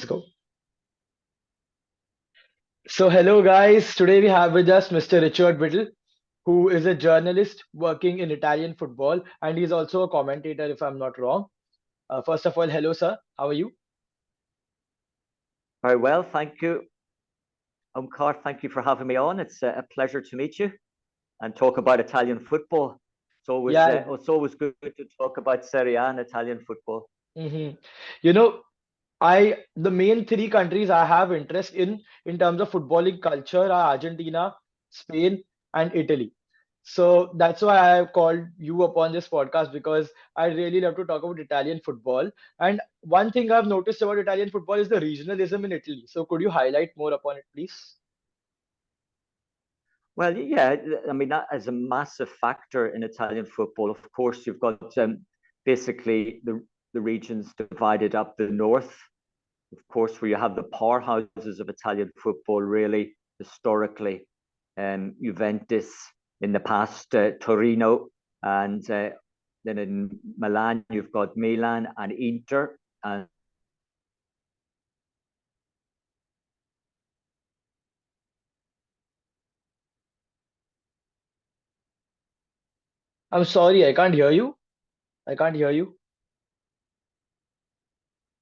go. So, hello guys. Today we have with us Mr. Richard Whittle, who is a journalist working in Italian football, and he's also a commentator, if I'm not wrong. First of all, hello, sir. How are you? Very well, thank you. Omkar, thank you for having me on. It's a pleasure to meet you and talk about Italian football. Yeah. It's always good to talk about Serie A and Italian football. hmm You know, the main three countries I have interest in terms of footballing culture are Argentina, Spain, and Italy. So that's why I have called you upon this podcast because I really love to talk about Italian football. And one thing I've noticed about Italian football is the regionalism in Italy. So could you highlight more upon it, please? Well, yeah, I mean, that is a massive factor in Italian football. Of course, you've got basically the regions divided up. The north, of course, where you have the powerhouses of Italian football, really historically, Juventus in the past, Torino, and then in Milan you've got Milan and Inter, and I'm sorry, I can't hear you. I can't hear you.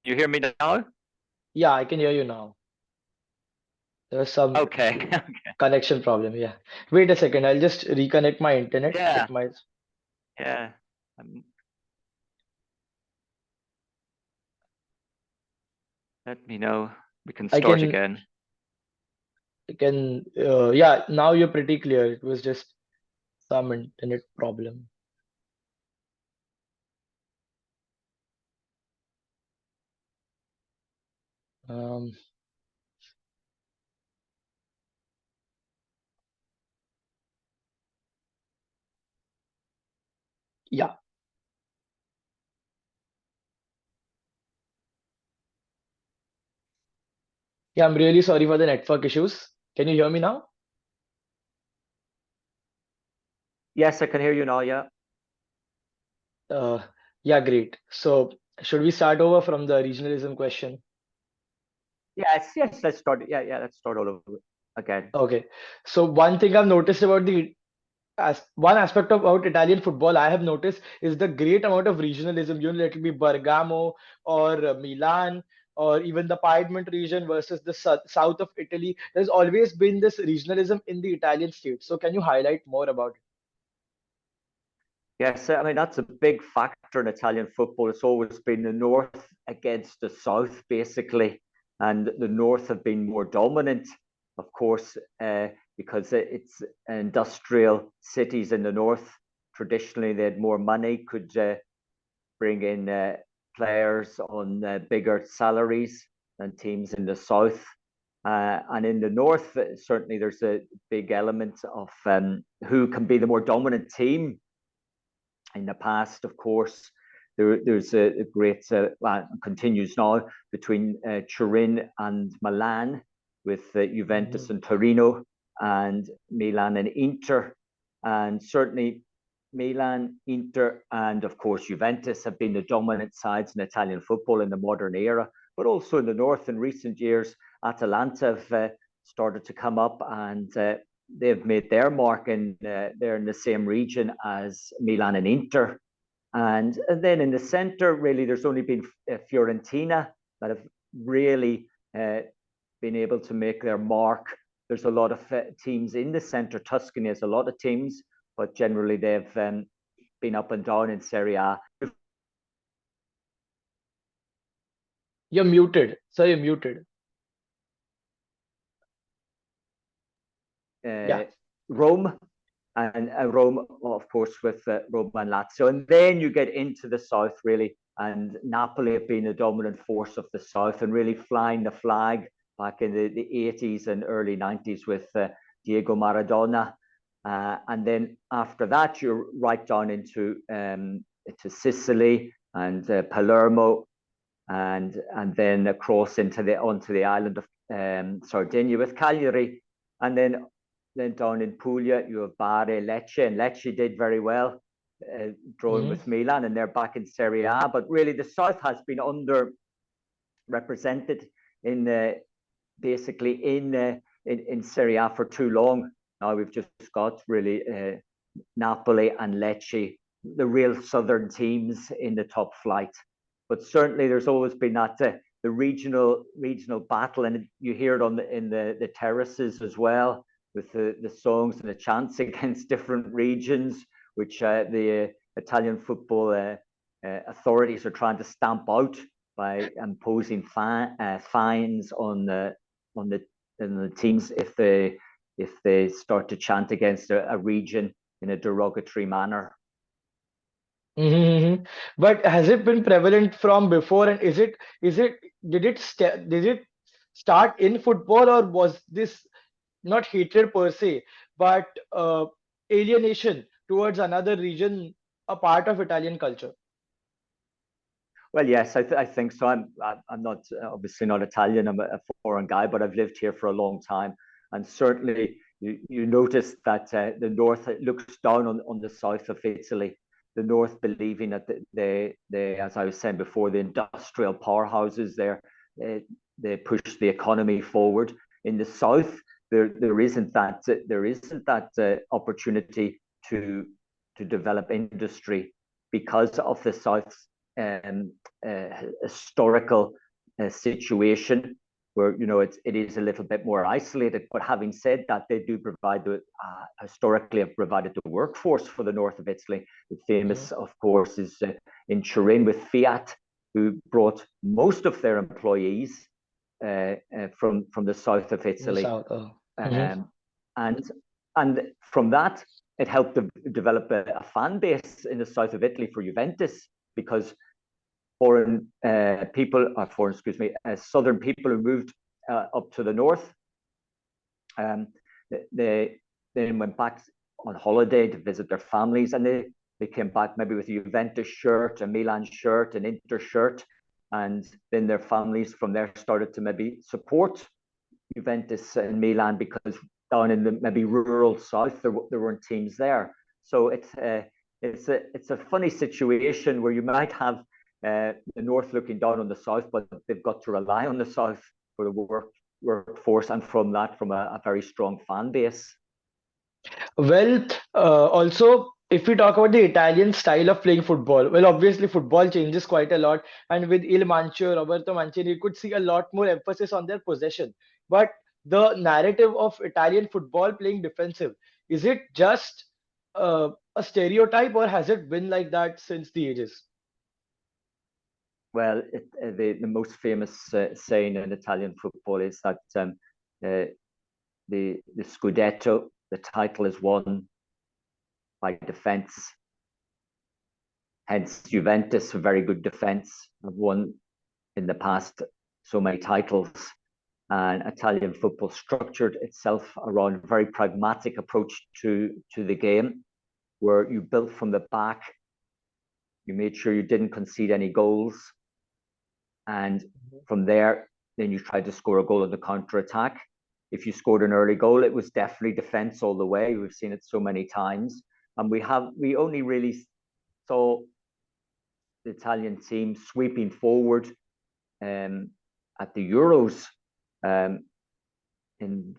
you hear me now? Yeah, I can hear you now. There's some Okay. connection problem. Yeah. Wait a second. I'll just reconnect my internet Yeah, with my. yeah. Um, Let me know. We can I start can. again. I can. Yeah. Now you're pretty clear. It was just some internet problem. Um. Yeah. Yeah. I'm really sorry for the network issues. Can you hear me now? Yes, I can hear you now. Yeah. Uh. Yeah. Great. So should we start over from the regionalism question? Yes, yes. Let's start. Yeah, yeah. Let's start all over again. Okay. So one thing I've noticed about the as one aspect about Italian football I have noticed is the great amount of regionalism. Let it be Bergamo or Milan or even the Piedmont region versus the south of Italy. There's always been this regionalism in the Italian states. So can you highlight more about it? Yes, I mean that's a big factor in Italian football. It's always been the north against the south, basically, and the north have been more dominant, of course, because it's industrial cities in the north. Traditionally, they had more money, could bring in players on bigger salaries than teams in the south. And in the north, certainly there's a big element of who can be the more dominant team. In the past, of course, there's a great continues now between Turin and Milan, with Juventus Mhm. and Torino, and Milan and Inter, and certainly Milan, Inter, and of course Juventus have been the dominant sides in Italian football in the modern era. But also in the north, in recent years, Atalanta have started to come up, and they've made their mark in they're in the same region as Milan and Inter. And then in the centre, really, there's only been Fiorentina that have really been able to make their mark. There's a lot of teams in the centre. Tuscany has a lot of teams, but generally they've been up and down in Serie A. You're muted. So you're muted. Yeah. Uh, Rome, and Rome, of course, with Roma and Lazio. And then you get into the south, really, and Napoli have been a dominant force of the south and really flying the flag back in the 80s and early 90s with Diego Maradona. And then after that, you're right down into Sicily and Palermo, and then across into the onto the island of Sardinia with Cagliari, and then down in Puglia you have Bari, Lecce, and Lecce did very well, drawing hmm with Milan, and they're back in Serie A. But really, the south has been underrepresented in basically in Serie A for too long. Now we've just got really Napoli and Lecce, the real southern teams in the top flight. But certainly, there's always been that the regional battle, and you hear it in the terraces as well, with the songs and the chants against different regions, which the Italian football authorities are trying to stamp out by imposing fines on the teams if they start to chant against a region in a derogatory manner. Mm-hmm. But has it been prevalent from before, and is it did it start in football, or was this not hatred per se, but alienation towards another region, a part of Italian culture? Well, yes, I think so. I'm not obviously not Italian. I'm a foreign guy, but I've lived here for a long time, and certainly you notice that the north looks down on the south of Italy. The north believing that they, as I was saying before, the industrial powerhouses there, they push the economy forward. In the south, there isn't that opportunity to develop industry because of the south's historical situation, where it is a little bit more isolated. But having said that, they do provide historically have provided the workforce for the north of Italy. The Mhm. famous, of course, is in Turin with Fiat, who brought most of their employees from the south of In the Italy, south. Oh. Mhm. um, and from that it helped to develop a fan base in the south of Italy for Juventus, because foreign people, or foreign, excuse me, southern people who moved up to the north, um, they then went back on holiday to visit their families, and they came back maybe with a Juventus shirt, a Milan shirt, an Inter shirt, and then their families from there started to maybe support Juventus and Milan, because down in the maybe rural south there weren't teams there. So it's a funny situation where you might have the north looking down on the south, but they've got to rely on the south for the workforce, and from that, from a very strong fan base. Well, also, if we talk about the Italian style of playing football, well, obviously football changes quite a lot, and with Il Mancio, Roberto Mancini, you could see a lot more emphasis on their possession. But the narrative of Italian football playing defensive, is it just a stereotype, or has it been like that since the ages? Well, the most famous saying in Italian football is that uh, the Scudetto, the title, is won by defense. Hence, Juventus, a very good defense, have won in the past so many titles. And Italian football structured itself around a very pragmatic approach to the game, where you built from the back, you made sure you didn't concede any goals, and from there, then you tried to score a goal on the counter attack. If you scored an early goal, it was definitely defense all the way. We've seen it so many times, and we only really saw the Italian team sweeping forward at the Euros um, in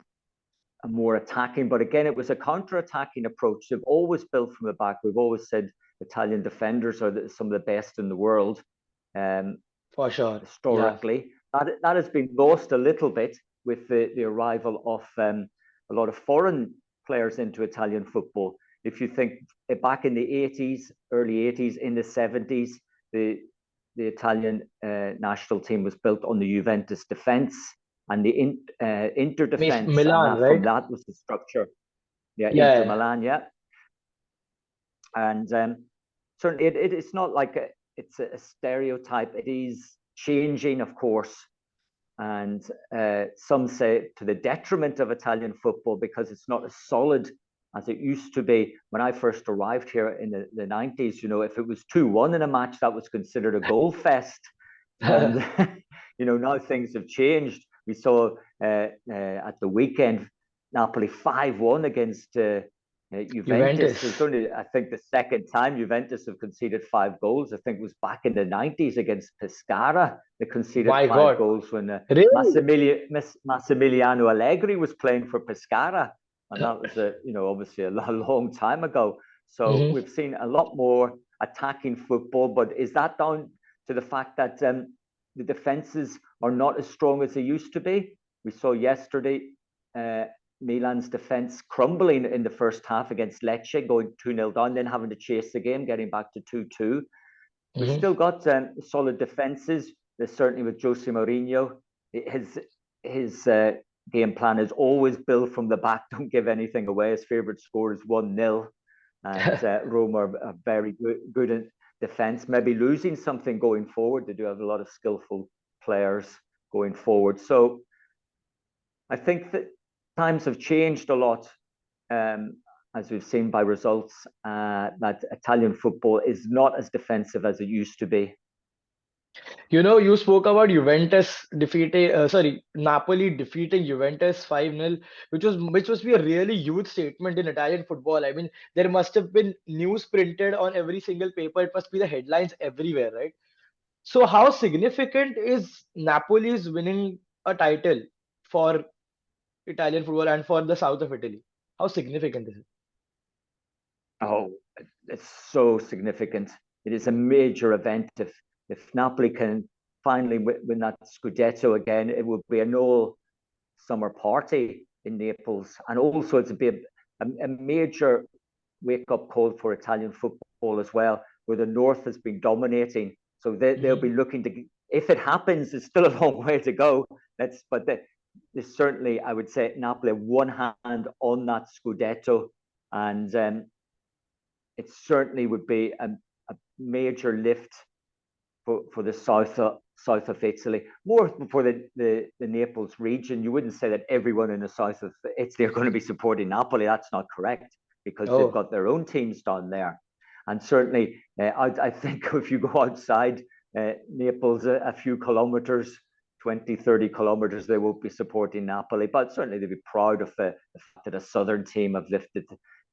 a more attacking, but again, it was a counter-attacking approach. They've always built from the back. We've always said Italian defenders are some of the best in the world. Um, For sure. Yeah. Historically, that has been lost a little bit with the arrival of a lot of foreign players into Italian football. If you think back in the 80s, early 80s, in the 70s, the Italian national team was built on the Juventus defense and the Inter defense, and Milan, that from right? that was the structure. Yeah, Inter Yeah. Milan, yeah, and certainly it's not like it's a stereotype. It is changing, of course, and some say to the detriment of Italian football, because it's not as solid as it used to be. When I first arrived here in the 90s, if it was 2-1 in a match, that was considered a goal fest. And, now things have changed. We saw at the weekend Napoli 5-1 against Juventus, Juventus. there's only, I think, the second time Juventus have conceded 5 goals. I think it was back in the 90s against Pescara. They conceded My five God. goals when Really? Massimiliano Allegri was playing for Pescara. And that was, obviously a long time ago. So Hmm. we've seen a lot more attacking football. But is that down to the fact that the defenses are not as strong as they used to be? We saw yesterday uh, Milan's defence crumbling in the first half against Lecce, going 2-0 down, then having to chase the game, getting back to 2-2. We've Hmm. still got solid defences. There's certainly with Jose Mourinho. His game plan is always build from the back, don't give anything away. His favourite score is 1-0. And Roma are very good in defence, maybe losing something going forward. They do have a lot of skillful players going forward. So I think that times have changed a lot, um, as we've seen by results, that Italian football is not as defensive as it used to be. You spoke about Napoli defeating Juventus 5-0, which must be a really huge statement in Italian football. I mean, there must have been news printed on every single paper. It must be the headlines everywhere, right? So, how significant is Napoli's winning a title for Italian football and for the south of Italy? How significant is it? Oh, it's so significant. It is a major event. If Napoli can finally win that Scudetto again, it will be an all summer party in Naples, and also it's a major wake up call for Italian football as well, where the North has been dominating. So they'll Hmm. be looking to, if it happens, it's still a long way to go. There's certainly, I would say, Napoli one hand on that Scudetto, and it certainly would be a major lift for the south of Italy, more for the Naples region. You wouldn't say that everyone in the south of Italy are going to be supporting Napoli. That's not correct because they've Oh. got their own teams down there. And certainly, I think if you go outside Naples a few kilometers, 20, 30 kilometers, they won't be supporting Napoli. But certainly, they'll be proud of the fact that a southern team have lifted,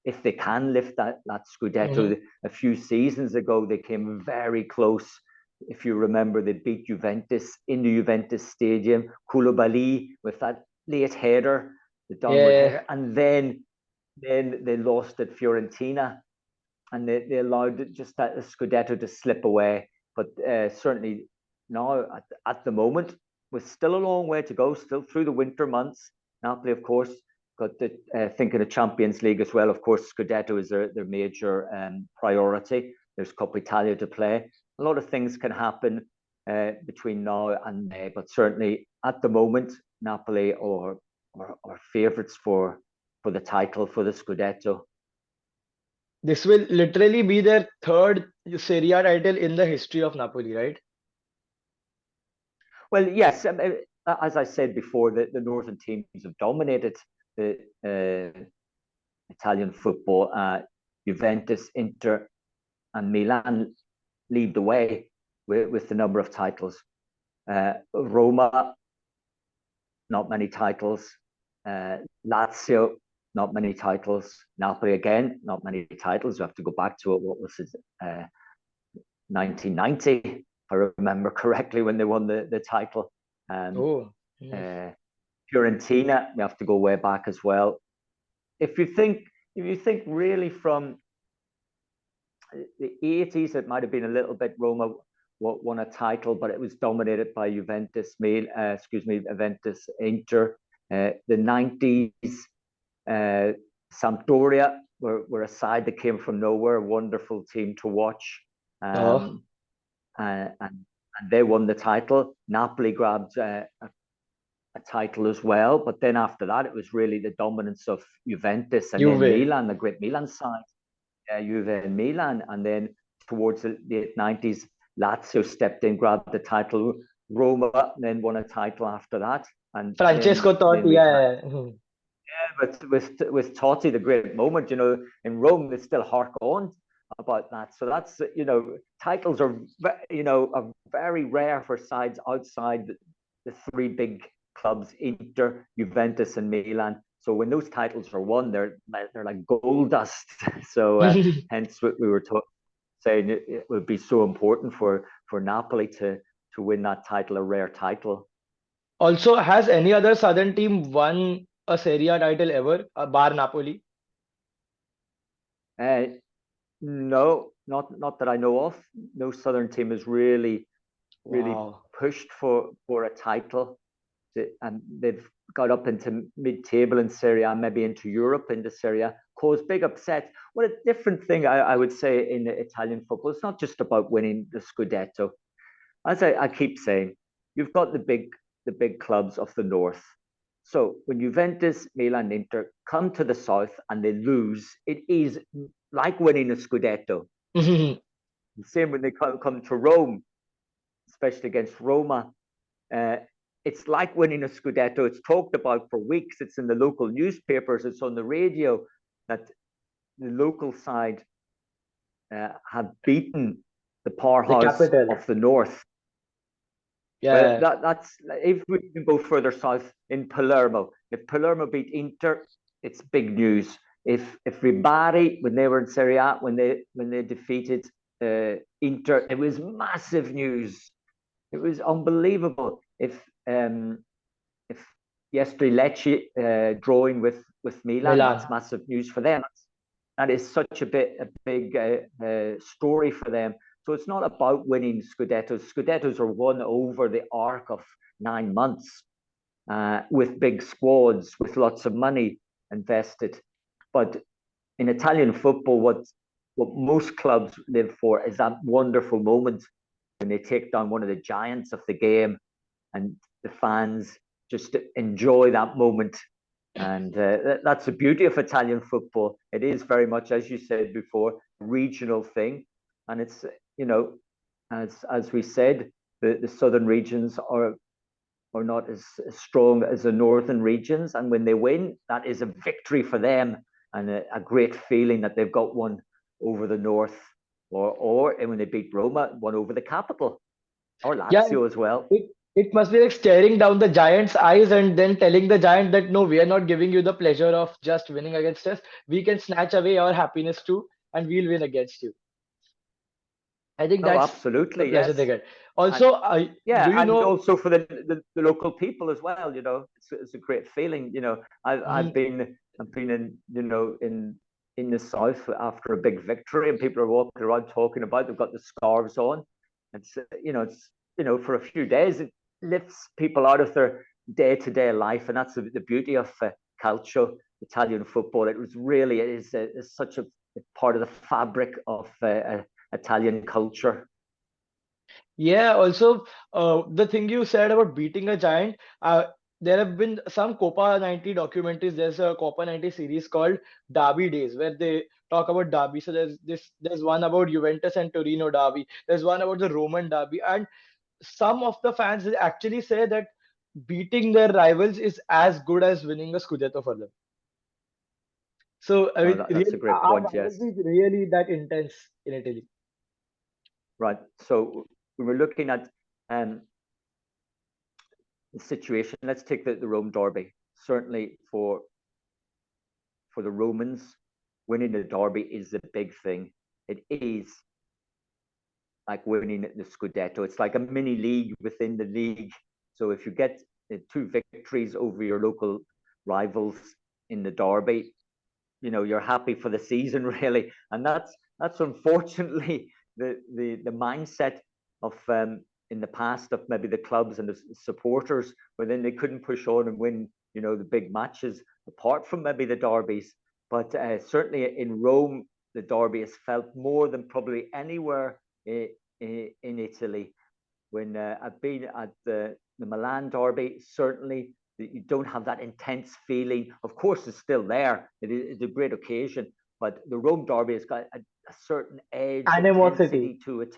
if they can lift that Hmm. Scudetto. A few seasons ago, they came very close. If you remember, they beat Juventus in the Juventus stadium. Koulibaly with that late header, the downward Yeah. header, and then they lost at Fiorentina, and they allowed just that Scudetto to slip away. But certainly now, at the moment, with still a long way to go, still through the winter months. Napoli, of course, got the thinking of Champions League as well. Of course, Scudetto is their major priority. There's Coppa Italia to play. A lot of things can happen between now and May, but certainly at the moment, Napoli are favourites for the title, for the Scudetto. This will literally be their third Serie A title in the history of Napoli, right? Well, yes, as I said before, the northern teams have dominated the Italian football. Juventus, Inter, and Milan lead the way with the number of titles. Roma, not many titles. Lazio, not many titles. Napoli again, not many titles. We have to go back to it. What was it? 1990, if I remember correctly, when they won the title. Um, Oh. Mm. uh, Fiorentina, we have to go way back as well. If you think, if you think really from the 80s, it might have been a little bit Roma won a title, but it was dominated by Juventus Inter. The 90s, uh, Sampdoria were a side that came from nowhere, a wonderful team to watch. Oh. Um, and they won the title. Napoli grabbed a title as well, but then after that, it was really the dominance of Juventus and then Juve. Milan, the great Milan side, Juve and Milan, and then towards the late 90s, Lazio stepped in, grabbed the title. Roma then won a title after that, and Francesco then Totti. we had, Yeah. Yeah. Mhm. with Totti, the great moment. In Rome, they still hark on about that. So that's titles are are very rare for sides outside the three big clubs, Inter, Juventus, and Milan. So when those titles are won, they're like gold dust. So hence what we were saying it would be so important for Napoli to win that title, a rare title. Also, has any other southern team won a Serie A title ever, bar Napoli? Uh, no, not that I know of. No Southern team has really Wow. pushed for a title, and they've got up into mid-table in Serie A, maybe into Europe, into Serie A, caused big upsets. What a different thing I would say in Italian football. It's not just about winning the Scudetto. As I keep saying, you've got the big clubs of the north. So when Juventus, Milan, Inter come to the south and they lose, it is like winning a Scudetto. The same when they come to Rome, especially against Roma. Uh, it's like winning a Scudetto. It's talked about for weeks. It's in the local newspapers. It's on the radio that the local side have beaten the The powerhouse capital. of the north. Well, Yeah. that's if we can go further south in Palermo. If Palermo beat Inter, it's big news. If Ribari, when they were in Serie A, when they defeated Inter, it was massive news. It was unbelievable. If yesterday Lecce drawing with Milan, Milan. that's massive news for them. That is such a big story for them. So it's not about winning Scudettos. Scudettos are won over the arc of 9 months with big squads, with lots of money invested. But in Italian football, what most clubs live for is that wonderful moment when they take down one of the giants of the game and the fans just enjoy that moment. And that's the beauty of Italian football. It is very much, as you said before, a regional thing, and it's as we said, the southern regions are not as strong as the northern regions, and when they win, that is a victory for them and a great feeling that they've got one over the north, or and when they beat Roma, one over the capital, or Yeah, Lazio as well. it must be like staring down the giant's eyes and then telling the giant that no, we are not giving you the pleasure of just winning against us. We can snatch away your happiness too, and we'll win against you. I think Oh, that's the absolutely, pleasure they yes. get. And Also, do yeah, you and know? also for the local people as well. It's a great feeling. I've been in the south after a big victory, and people are walking around talking about. They've got the scarves on. It's for a few days it lifts people out of their day-to-day life, and that's the beauty of calcio, Italian football. It is such a part of the fabric of Italian culture. Yeah, also, the thing you said about beating a giant, there have been some Copa 90 documentaries. There's a Copa 90 series called Derby Days where they talk about Derby. So there's one about Juventus and Torino Derby. There's one about the Roman Derby. And some of the fans actually say that beating their rivals is as good as winning a Scudetto for them. So, I Oh, mean, that's a really, great are point. Yes. rivalries really that intense in Italy? Right. So we were looking at um, the situation. Let's take the Rome Derby. Certainly for the Romans, winning the Derby is the big thing. It is like winning the Scudetto. It's like a mini league within the league. So if you get two victories over your local rivals in the Derby, you're happy for the season really, and that's unfortunately the mindset of in the past of maybe the clubs and the supporters, where then they couldn't push on and win the big matches apart from maybe the derbies. But certainly in Rome, the derby is felt more than probably anywhere in Italy. When I've been at the Milan derby, certainly you don't have that intense feeling. Of course, it's still there. It's a great occasion, but the Rome derby has got a certain edge, Animosity. intensity to it.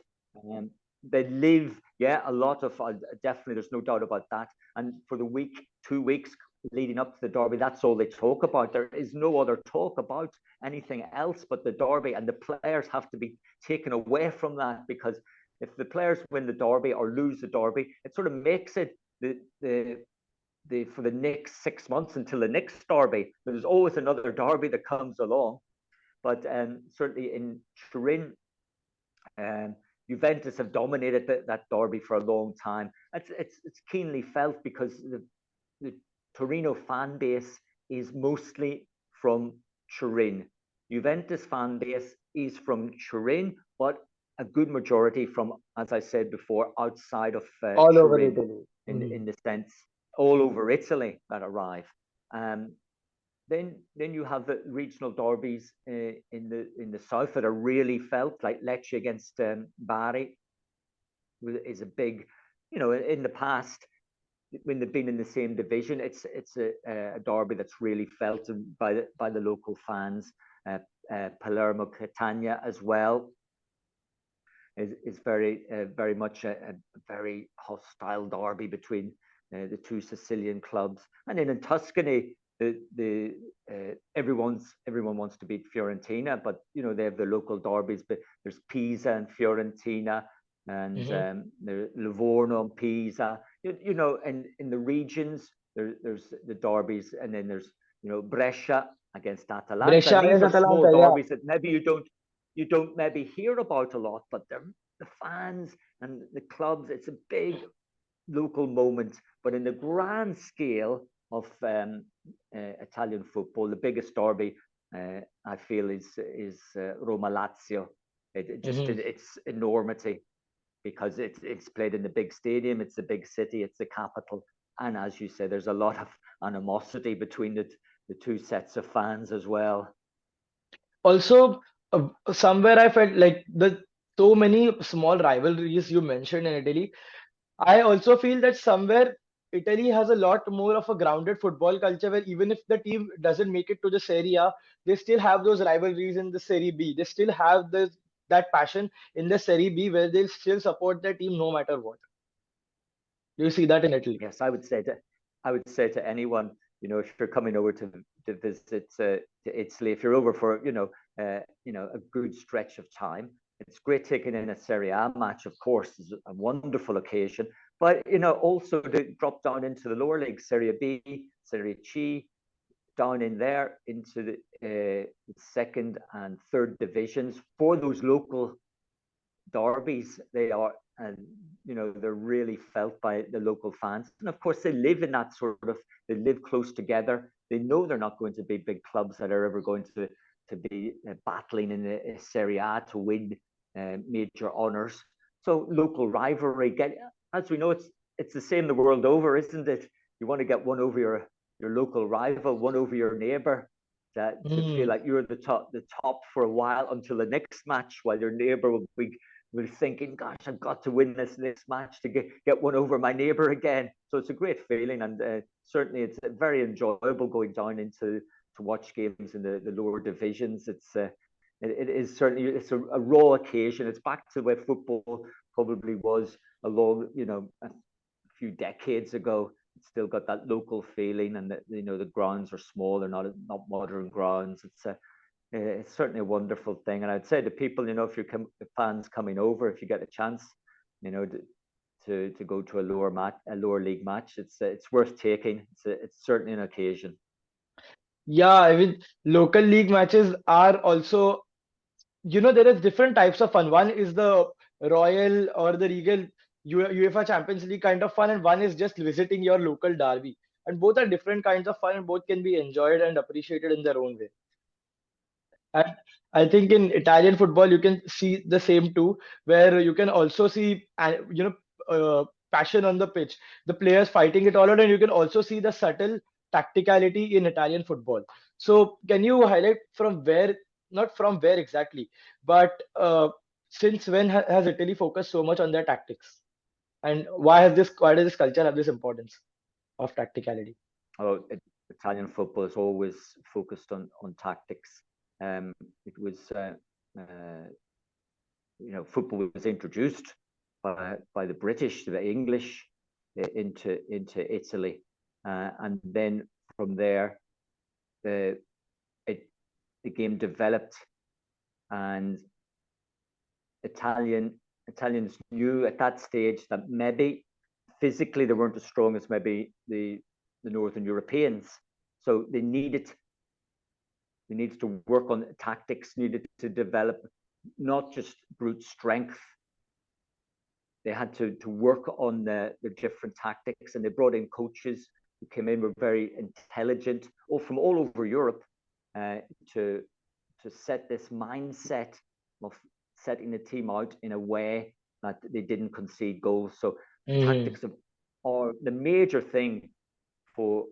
They live, yeah, a lot of definitely. There's no doubt about that. And for the week, 2 weeks leading up to the derby, that's all they talk about. There is no other talk about anything else but the derby, and the players have to be taken away from that, because if the players win the derby or lose the derby, it sort of makes it the for the next 6 months until the next derby. There's always another derby that comes along, but certainly in Turin, um, Juventus have dominated that derby for a long time. It's keenly felt because the Torino fan base is mostly from Turin. Juventus fan base is from Turin, but a good majority from, as I said before, outside of All over Turin, Italy. in the sense all over Italy that arrive. Then you have the regional derbies in the south that are really felt, like Lecce against Bari is a big, in the past when they've been in the same division, it's a derby that's really felt by the local fans. Palermo Catania as well is very much a very hostile derby between the two Sicilian clubs. And then in Tuscany, the everyone wants to beat Fiorentina, but they have the local derbies. But there's Pisa and Fiorentina, and Mm-hmm. Livorno and Pisa. And in the regions, there's the derbies, and then there's Brescia against Atalanta, Brescia and these against are small Atalanta, yeah. derbies that maybe you don't maybe hear about a lot, but they're the fans and the clubs. It's a big local moment, but in the grand scale of Italian football, the biggest derby I feel is Roma Lazio. Mm-hmm. It's enormity because it's played in the big stadium. It's a big city. It's the capital, and as you say, there's a lot of animosity between the two sets of fans as well. Also, somewhere I felt like the so many small rivalries you mentioned in Italy. I also feel that somewhere Italy has a lot more of a grounded football culture where even if the team doesn't make it to the Serie A, they still have those rivalries in the Serie B. They still have this that passion in the Serie B where they'll still support their team no matter what. Do you see that in Italy? Yes, I would say to anyone, if you're coming over to visit to Italy, if you're over for a good stretch of time, it's great taking in a Serie A match. Of course, is a wonderful occasion, but also to drop down into the lower league, Serie B, Serie C, down in there into the second and third divisions for those local derbies. They are, and they're really felt by the local fans, and of course they live in that sort of, they live close together. They know they're not going to be big clubs that are ever going to be battling in the Serie A to win major honors. So local rivalry, get, as we know, it's the same the world over, isn't it? You want to get one over your local rival, one over your neighbor, that to feel Mm. like you're the top for a while until the next match, while your neighbor will be, we're thinking, gosh, I've got to win this next match to get one over my neighbor again. So it's a great feeling, and certainly it's very enjoyable going down into to watch games in the lower divisions. It is certainly, it's a raw occasion. It's back to where football probably was a few decades ago. It's still got that local feeling, and the grounds are small. They're not modern grounds. It's certainly a wonderful thing. And I'd say to people, if you're fans coming over, if you get a chance, you know, to go to a lower league match, it's worth taking. It's certainly an occasion. Yeah, I mean, local league matches are also, there is different types of fun. One is the Royal or the Regal UEFA Champions League kind of fun, and one is just visiting your local derby. And both are different kinds of fun, and both can be enjoyed and appreciated in their own way. And I think in Italian football, you can see the same too, where you can also see, passion on the pitch, the players fighting it all out, and you can also see the subtle tacticality in Italian football. So, can you highlight from where, not from where exactly, but since when has Italy focused so much on their tactics, and why does this culture have this importance of tacticality? Oh, Italian football is always focused on tactics. It was football was introduced by the British, the English, into Italy, and then from there the it, the game developed, and Italians knew at that stage that maybe physically they weren't as strong as maybe the Northern Europeans. So they needed to work on tactics, needed to develop not just brute strength. They had to work on their different tactics, and they brought in coaches who came in, were very intelligent, all from all over Europe, uh, to set this mindset of setting the team out in a way that they didn't concede goals. So Hmm. tactics are the major thing for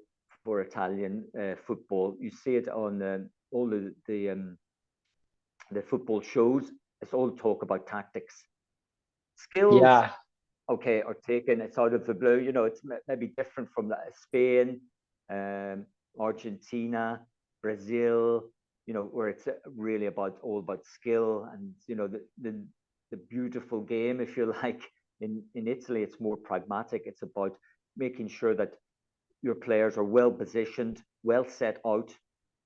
Italian football. You see it on all the football shows. It's all talk about tactics. Skills, Yeah. okay, are taken. It's out of the blue. It's maybe different from Spain, um, Argentina, Brazil. Where it's really all about skill, and the beautiful game, if you like. In Italy, it's more pragmatic. It's about making sure that your players are well positioned, well set out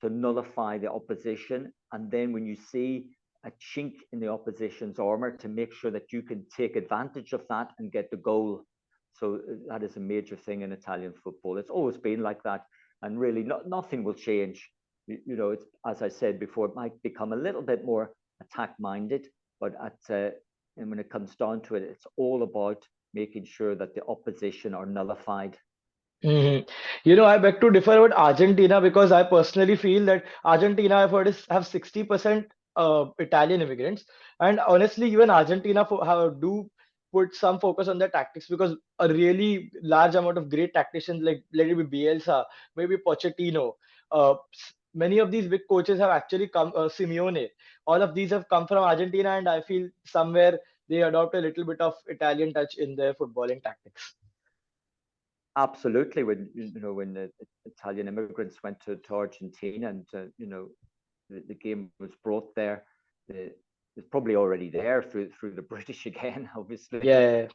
to nullify the opposition. And then when you see a chink in the opposition's armor, to make sure that you can take advantage of that and get the goal. So that is a major thing in Italian football. It's always been like that. And really, nothing will change. It's, as I said before, it might become a little bit more attack minded, but and when it comes down to it, it's all about making sure that the opposition are nullified. Hmm. I beg to differ about Argentina because I personally feel that Argentina, I've heard, have 60% Italian immigrants, and honestly, even Argentina do put some focus on their tactics because a really large amount of great tacticians, like let it be Bielsa, maybe Pochettino, many of these big coaches have actually come, Simeone, all of these have come from Argentina, and I feel somewhere they adopt a little bit of Italian touch in their footballing tactics. Absolutely. When the Italian immigrants went to Argentina, and the game was brought there, it's probably already there through the British again, obviously, Yeah.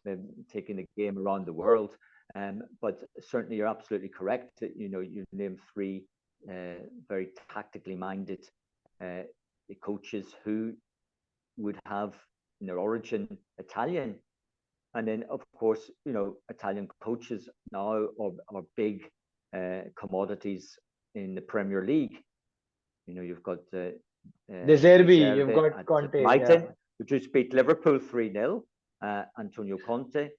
taking the game around the world. But certainly, you're absolutely correct. You name three very tactically minded uh, coaches who would have in their origin Italian. And then, of course, Italian coaches now are big commodities in the Premier League. You've got De Deserbi, you've Zerbi got at Conte, yeah. Brighton, who just beat Liverpool 3-0. Antonio Conte,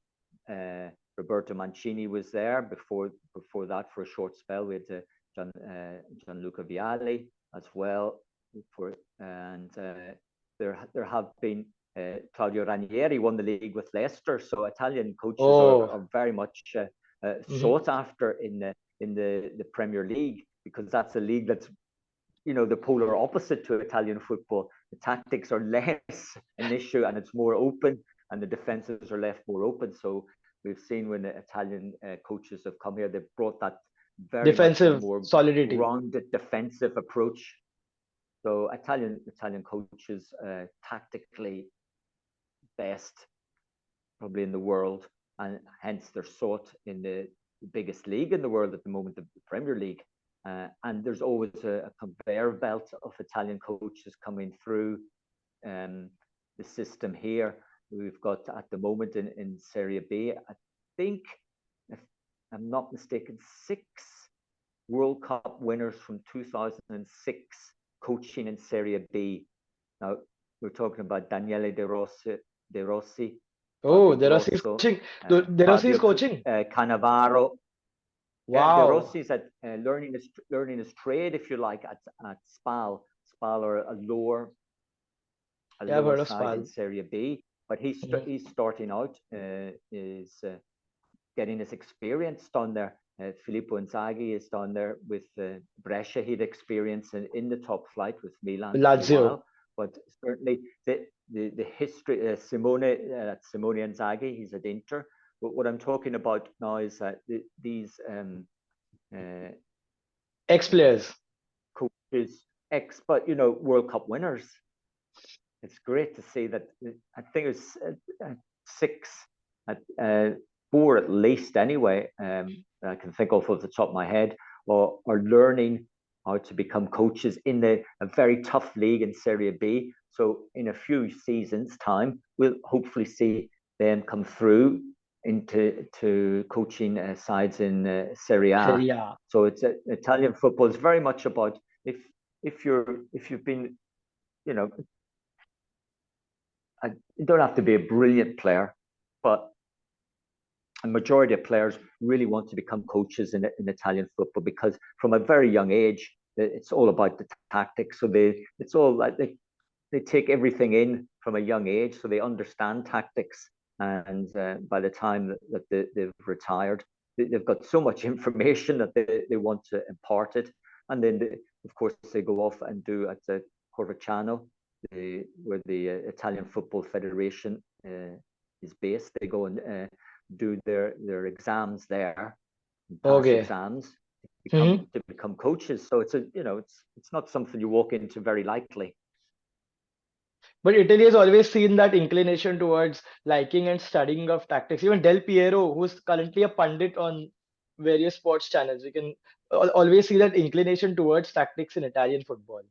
Roberto Mancini was there before that for a short spell. We had Gianluca Vialli as well. And there have been Claudio Ranieri won the league with Leicester, so Italian coaches Oh, are very much mhm. sought after in the Premier League, because that's a league that's the polar opposite to Italian football. The tactics are less an issue, and it's more open, and the defenses are left more open. So we've seen when the Italian coaches have come here, they've brought that very much a Defensive more solidity. grounded defensive approach. So Italian coaches, tactically best probably in the world, and hence they're sought in the biggest league in the world at the moment, the Premier League. And there's always a conveyor belt of Italian coaches coming through the system here. We've got at the moment in Serie B, I think, if I'm not mistaken, 6 World Cup winners from 2006 coaching in Serie B. Now, we're talking about Daniele De Rossi, Oh, Fabio De Rossi's Grosso, coaching. De Rossi's Fabio coaching. Cannavaro. Yeah, De Wow. Rossi's at learning his trade, if you like, at Spal. Spal are a Yeah, I've lower heard of side in Spal. Serie B, but Mhm. he's starting out, is getting his experience down there. Filippo Inzaghi is down there with Brescia. He had experience in the top flight with Milan for a Lazio. while, but certainly the history, Simone Inzaghi, he's at Inter. But what I'm talking about now is that these uh, uh, Ex-players. coaches, but World Cup winners. It's great to see that. I think it was 6, uh, 4 at least anyway. I can think of the top of my head, or are learning how to become coaches in a very tough league in Serie B. So in a few seasons' time, we'll hopefully see them come through into coaching sides in Serie A. Serie A. So it's Italian football is very much about if you've been, you know, you don't have to be a brilliant player, but a majority of players really want to become coaches in Italian football because from a very young age, it's all about the tactics. So it's all like they take everything in from a young age, so they understand tactics. And by the time they've retired, they've got so much information that they want to impart it. And then, of course, they go off and do at the Corviciano, where the Italian Football Federation is based. They go and do their exams there, and pass Okay. exams Hmm. to become coaches. So it's it's not something you walk into very lightly. But Italy has always seen that inclination towards liking and studying of tactics. Even Del Piero, who's currently a pundit on various sports channels, we can always see that inclination towards tactics in Italian football.